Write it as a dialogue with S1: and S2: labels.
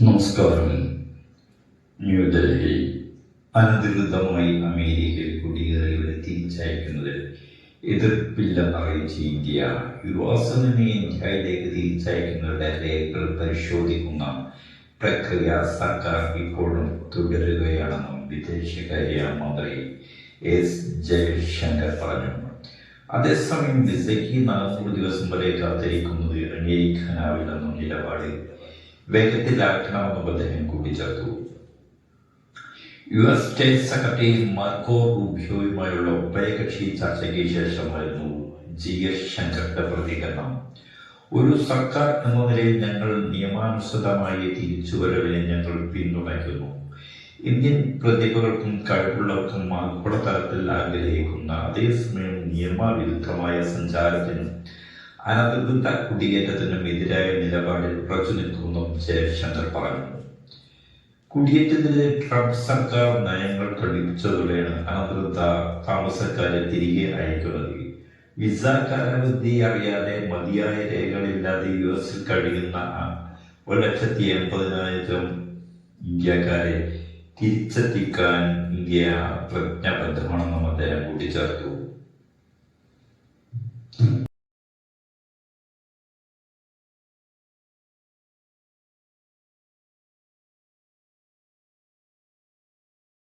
S1: നമസ്കാരം. ന്യൂഡൽഹി അനധികൃതമായി അമേരിക്കയിൽ കുടിയേറിയവരെ തിരിച്ചയക്കുന്നതിൽ എതിർപ്പില്ലെന്ന് അറിയിച്ച ഇന്ത്യ യുഎസിൽ നിന്ന് ഇന്ത്യയിലേക്ക് തിരിച്ചയക്കുന്നവരുടെ രേഖകൾ പരിശോധിക്കുന്ന പ്രക്രിയ സർക്കാർ ഇപ്പോഴും തുടരുകയാണെന്നും വിദേശകാര്യ മന്ത്രി എസ് ജയശങ്കർ പറഞ്ഞു. അതേസമയം വിസയ്ക്ക് 400 ദിവസം വരെ കാത്തിരിക്കുന്നത് അംഗീകരിക്കാനാവില്ലെന്നും നിലപാട് വേഗത്തിലാക്കണമെന്നും അദ്ദേഹം കൂട്ടിച്ചേർത്തു. US സ്റ്റേറ്റ് സെക്രട്ടറി മാർക്കോ റൂബിയോയുമായുള്ള ഉഭയകക്ഷി ചർച്ചയ്ക്ക് ശേഷമായിരുന്നു ജയശങ്കറുടെ പ്രതികരണം. ഒരു സർക്കാർ എന്ന നിലയിൽ ഞങ്ങൾ നിയമാനുസൃതമായ തിരിച്ചുവരവിനെ ഞങ്ങൾ പിന്തുണയ്ക്കുന്നു. ഇന്ത്യൻ പ്രതിഭകൾക്കും കഴിവുള്ളവർക്കും ആഗോളതലത്തിൽ ആഗ്രഹിക്കുന്ന അതേസമയം നിയമവിരുദ്ധമായ സഞ്ചാരത്തിനും അനധികൃത കുടിയേറ്റത്തിനും എതിരായ നിലപാടിൽ ഉറച്ചു നിൽക്കുമെന്നും ജയശങ്കർ പറഞ്ഞു. കുടിയേറ്റത്തിലെ ട്രംപ് സർക്കാർ നയങ്ങൾ കടുപ്പിച്ചതോടെയാണ് അനധികൃത താമസക്കാരെ തിരികെ അയക്കുന്നത്. വിസ കാലാവധി അറിയാതെ മതിയായ രേഖകളില്ലാതെ US കഴിയുന്ന 1,80,000 ഇന്ത്യക്കാരെ തിരിച്ചെത്തിക്കാൻ ഇന്ത്യ പ്രതിജ്ഞാബദ്ധമാണെന്നും അദ്ദേഹം കൂട്ടിച്ചേർത്തു.